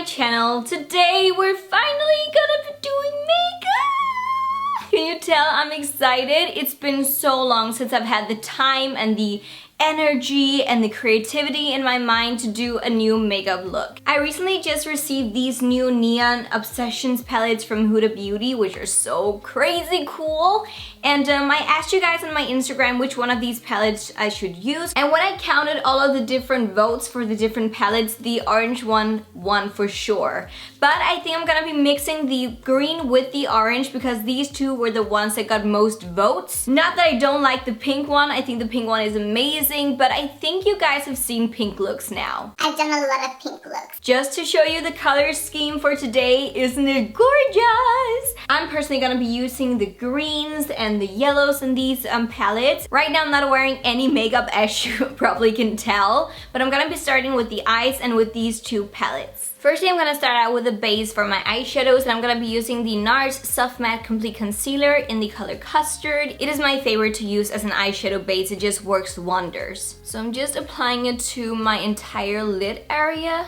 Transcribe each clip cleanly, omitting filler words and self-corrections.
my channel. Today we're finally gonna be doing makeup! Can you tell I'm excited? It's been so long since I've had the time and the energy and the creativity in my mind to do a new makeup look. I recently just received these new Neon Obsessions palettes from Huda Beauty, which are so crazy cool. And I asked you guys on my Instagram which one of these palettes I should use. And when I counted all of the different votes for the different palettes, the orange one won for sure. But I think I'm gonna be mixing the green with the orange because these two were the ones that got most votes. Not that I don't like the pink one, I think the pink one is amazing, but I think you guys have seen pink looks now. I've done a lot of pink looks. Just to show you the color scheme for today, isn't it gorgeous? I'm personally gonna be using the greens and the yellows in these palettes. Right now I'm not wearing any makeup as you probably can tell, but I'm gonna be starting with the eyes and with these two palettes. Firstly, I'm gonna start out with a base for my eyeshadows, and I'm gonna be using the NARS Soft Matte Complete Concealer in the color Custard. It is my favorite to use as an eyeshadow base, it just works wonders. So I'm just applying it to my entire lid area.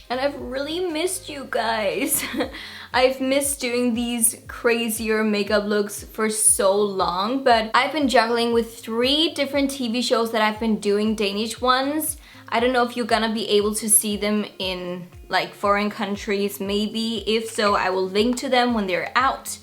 And I've really missed you guys. I've missed doing these crazier makeup looks for so long, but I've been juggling with 3 different TV shows that I've been doing, Danish ones. I don't know if you're gonna be able to see them in like foreign countries, maybe. If so, I will link to them when they're out.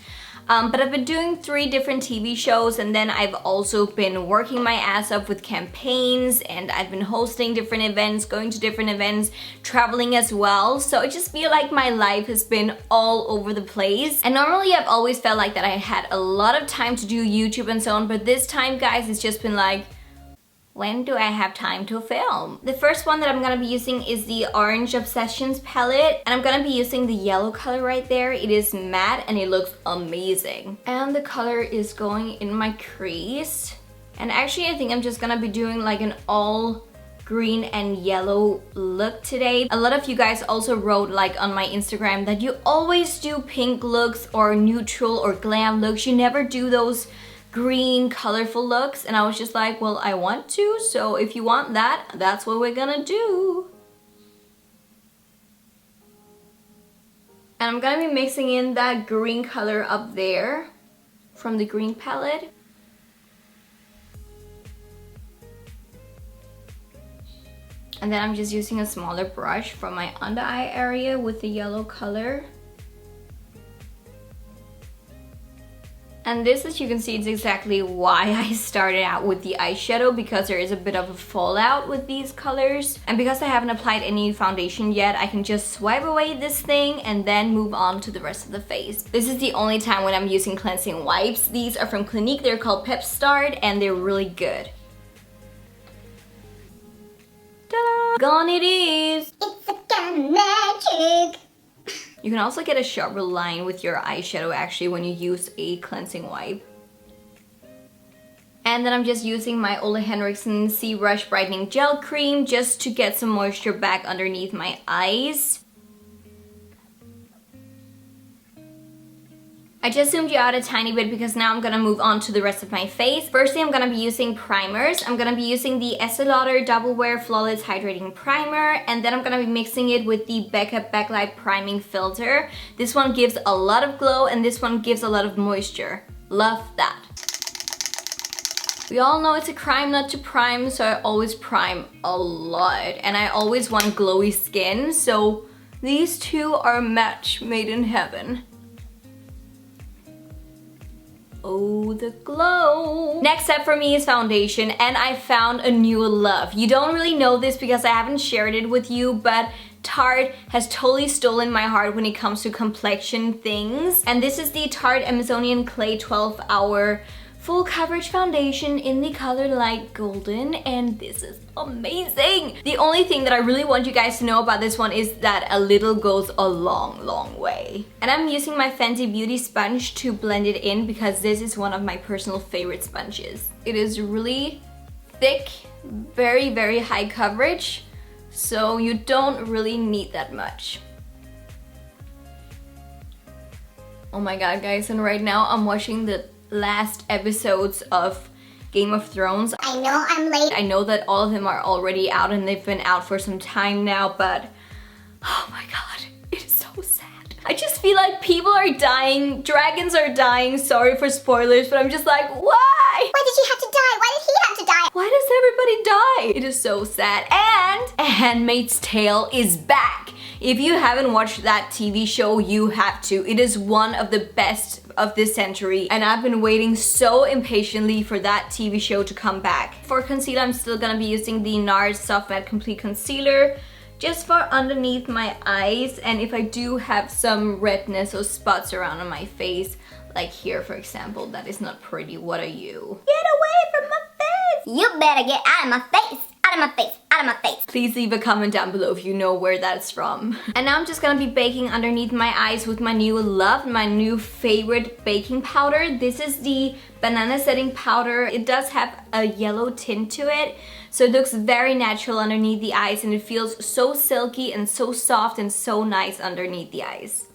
But I've been doing 3 different TV shows, and then I've also been working my ass off with campaigns, and I've been hosting different events, going to different events, traveling as well. So I just feel like my life has been all over the place. And normally I've always felt like that I had a lot of time to do YouTube and so on, but this time, guys, it's just been like, when do I have time to film? The first one that I'm gonna be using is the Orange Obsessions palette, and I'm gonna be using the yellow color right there. It is matte and it looks amazing. And the color is going in my crease. And actually I think I'm just gonna be doing like an all green and yellow look today. A lot of you guys also wrote like on my Instagram that you always do pink looks or neutral or glam looks. You never do those green colorful looks, and I was just like, well, I want to, so if you want that, that's what we're gonna do. And I'm gonna be mixing in that green color up there from the green palette. And then I'm just using a smaller brush from my under eye area with the yellow color. And this, as you can see, is exactly why I started out with the eyeshadow, because there is a bit of a fallout with these colors. And because I haven't applied any foundation yet, I can just swipe away this thing and then move on to the rest of the face. This is the only time when I'm using cleansing wipes. These are from Clinique, they're called Pep Start, and they're really good. Ta-da! Gone it is! It's a gun magic! You can also get a sharper line with your eyeshadow actually when you use a cleansing wipe. And then I'm just using my Ole Henriksen C-Rush Brightening Gel Cream just to get some moisture back underneath my eyes. I just zoomed you out a tiny bit because now I'm gonna move on to the rest of my face. Firstly, I'm gonna be using primers. I'm gonna be using the Estee Lauder Double Wear Flawless Hydrating Primer, and then I'm gonna be mixing it with the BECCA Backlight Priming Filter. This one gives a lot of glow and this one gives a lot of moisture. Love that. We all know it's a crime not to prime, so I always prime a lot. And I always want glowy skin, so these two are a match made in heaven. Oh, the glow. Next up for me is foundation, and I found a new love. You don't really know this because I haven't shared it with you, but Tarte has totally stolen my heart when it comes to complexion things. And this is the Tarte Amazonian Clay 12 Hour Full Coverage Foundation in the color Light Golden, and this is amazing. The only thing that I really want you guys to know about this one is that a little goes a long, long way. And I'm using my Fenty Beauty sponge to blend it in because this is one of my personal favorite sponges. It is really thick, very, very high coverage, so you don't really need that much. Oh my god, guys, and right now I'm watching the last episodes of Game of Thrones. I know I'm late. I know that all of them are already out and they've been out for some time now, but Oh my god, it is so sad. I just feel like people are dying, dragons are dying. Sorry for spoilers, but I'm just like, why? Why did she have to die? Why did he have to die? Why does everybody die? It is so sad. And A Handmaid's Tale is back. If you haven't watched that TV show, you have to. It is one of the best of this century, and I've been waiting so impatiently for that TV show to come back. For concealer, I'm still gonna be using the NARS Soft Matte Complete Concealer just for underneath my eyes, and if I do have some redness or spots around on my face, like here for example, that is not pretty. What are you? Get away from my face! You better get out of my face! Out of my face! Out of my face! Please leave a comment down below if you know where that's from. And now I'm just gonna be baking underneath my eyes with my new love, my new favorite baking powder. This is the banana setting powder. It does have a yellow tint to it, so it looks very natural underneath the eyes, and it feels so silky and so soft and so nice underneath the eyes.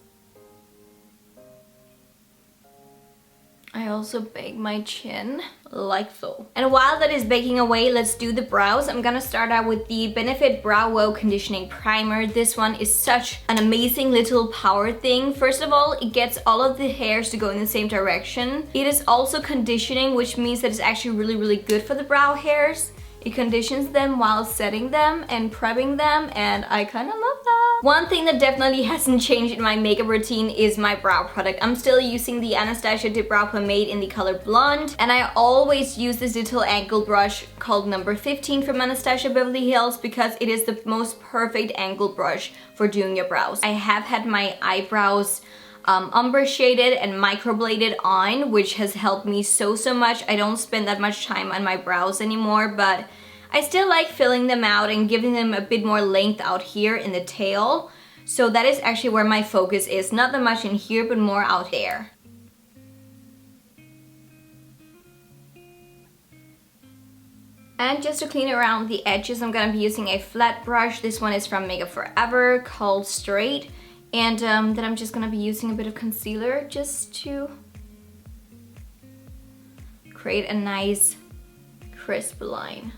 I also bake my chin like so. And while that is baking away, let's do the brows. I'm gonna start out with the Benefit Brow Wow Conditioning Primer. This one is such an amazing little power thing. First of all, it gets all of the hairs to go in the same direction. It is also conditioning, which means that it's actually really good for the brow hairs. It conditions them while setting them and prepping them, and I kind of love that. One thing that definitely hasn't changed in my makeup routine is my brow product. I'm still using the Anastasia Dip Brow Pomade in the color Blonde, and I always use this little angle brush called number 15 from Anastasia Beverly Hills because it is the most perfect angle brush for doing your brows. I have had my eyebrows ombre shaded and microbladed on, which has helped me so much. I don't spend that much time on my brows anymore, but I still like filling them out and giving them a bit more length out here in the tail. So that is actually where my focus is, not that much in here but more out there. And just to clean around the edges, I'm gonna be using a flat brush. This one is from Makeup Forever called Straight. And then I'm just gonna be using a bit of concealer just to create a nice crisp line.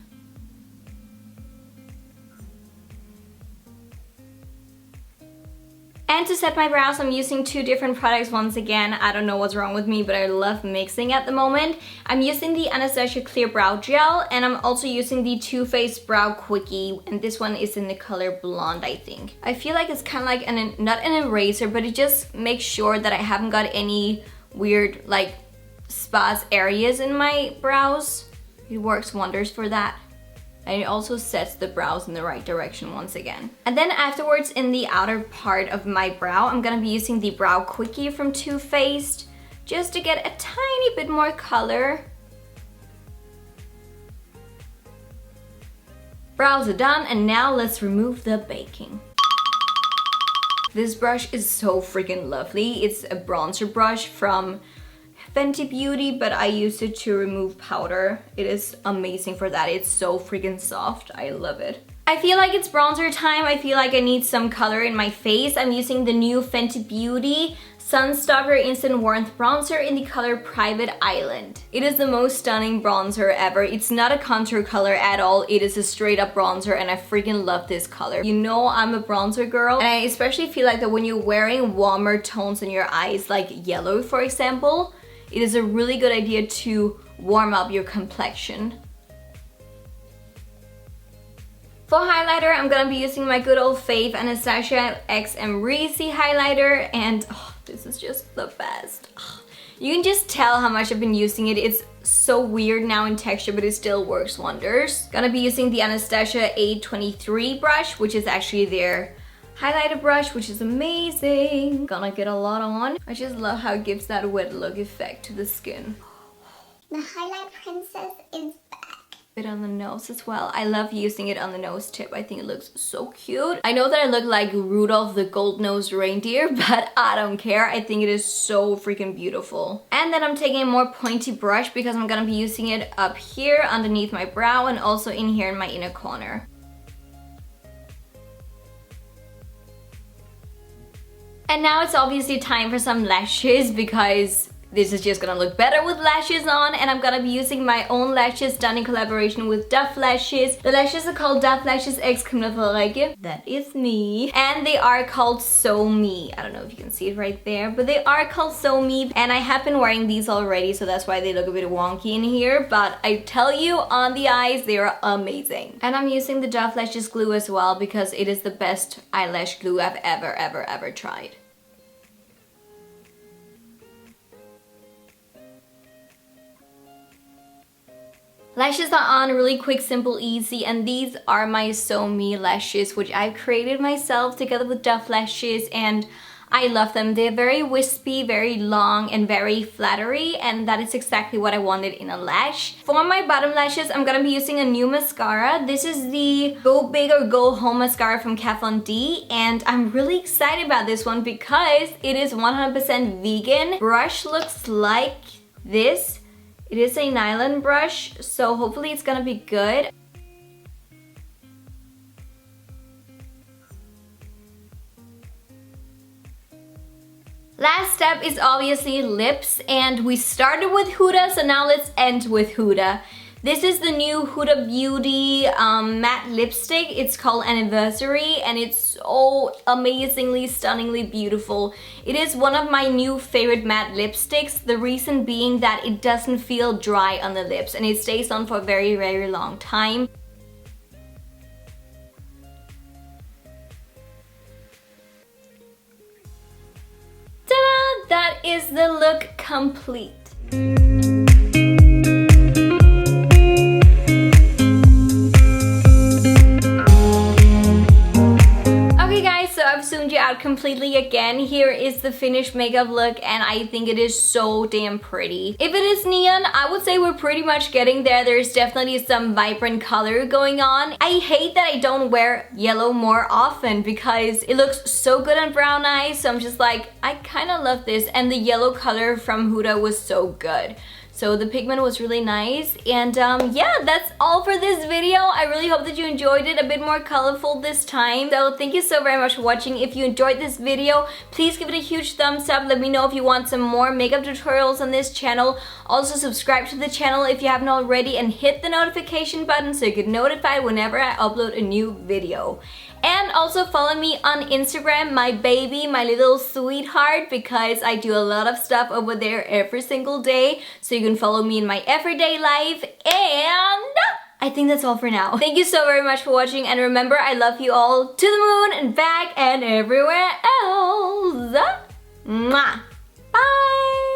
And to set my brows, I'm using two different products once again. I don't know what's wrong with me, but I love mixing at the moment. I'm using the Anastasia Clear Brow Gel, and I'm also using the Too Faced Brow Quickie, and this one is in the color Blonde, I think. I feel like it's kind of like not an eraser, but it just makes sure that I haven't got any weird like spots areas in my brows. It works wonders for that. And it also sets the brows in the right direction once again. And then afterwards, in the outer part of my brow, I'm gonna be using the Brow Quickie from Too Faced just to get a tiny bit more color. Brows are done, and now let's remove the baking. This brush is so freaking lovely. It's a bronzer brush from Fenty Beauty, but I use it to remove powder. It is amazing for that. It's so freaking soft. I love it. I feel like it's bronzer time. I feel like I need some color in my face. I'm using the new Fenty Beauty Sunstalker Instant Warmth Bronzer in the color Private Island. It is the most stunning bronzer ever. It's not a contour color at all. It is a straight up bronzer, and I freaking love this color. You know I'm a bronzer girl, and I especially feel like that when you're wearing warmer tones in your eyes, like yellow for example, it is a really good idea to warm up your complexion. For highlighter, I'm gonna be using my good old fave Anastasia X Amrezy highlighter, and oh, this is just the best. You can just tell how much I've been using it. It's so weird now in texture, but it still works wonders. Gonna be using the Anastasia A23 brush, which is actually their highlighter brush, which is amazing. Gonna get a lot on. I just love how it gives that wet look effect to the skin. The highlight princess is back. Bit on the nose as well. I love using it on the nose tip. I think it looks so cute. I know that I look like Rudolph the Gold-Nosed Reindeer, but I don't care. I think it is so freaking beautiful. And then I'm taking a more pointy brush because I'm gonna be using it up here underneath my brow and also in here in my inner corner. And now it's obviously time for some lashes because this is just gonna look better with lashes on, and I'm gonna be using my own lashes done in collaboration with DUFF lashes. The lashes are called DUFF Lashes X Camilla Frederikke. That is me. And they are called So Me. I don't know if you can see it right there, but they are called So Me. And I have been wearing these already, so that's why they look a bit wonky in here. But I tell you, on the eyes, they are amazing. And I'm using the DUFF Lashes glue as well because it is the best eyelash glue I've ever tried. Lashes are on really quick, simple, easy, and these are my So Me lashes, which I've created myself together with DUFF lashes, and I love them. They're very wispy, very long, and very flattery, and that is exactly what I wanted in a lash. For my bottom lashes, I'm gonna be using a new mascara. This is the Go Big or Go Home mascara from Kat Von D, and I'm really excited about this one because it is 100% vegan. Brush looks like this. It is a nylon brush, so hopefully it's gonna be good. Last step is obviously lips, and we started with Huda, so now let's end with Huda. This is the new Huda Beauty matte lipstick. It's called Anniversary, and it's so amazingly, stunningly beautiful. It is one of my new favorite matte lipsticks, the reason being that it doesn't feel dry on the lips, and it stays on for a very long time. Ta-da! That is the look complete. I've zoomed you out completely again. Here is the finished makeup look, and I think it is so damn pretty. If it is neon, I would say we're pretty much getting there. There's definitely some vibrant color going on. I hate that I don't wear yellow more often because it looks so good on brown eyes, so I'm just like, I kind of love this, and the yellow color from Huda was so good. So the pigment was really nice, and yeah, that's all for this video. I really hope that you enjoyed it, a bit more colorful this time. So thank you so very much for watching. If you enjoyed this video, please give it a huge thumbs up. Let me know if you want some more makeup tutorials on this channel. Also subscribe to the channel if you haven't already, and hit the notification button so you get notified whenever I upload a new video. And also follow me on Instagram, my baby, my little sweetheart, because I do a lot of stuff over there every single day. So you can follow me in my everyday life. And I think that's all for now. Thank you so very much for watching. And remember, I love you all to the moon and back and everywhere else. Mwah. Bye.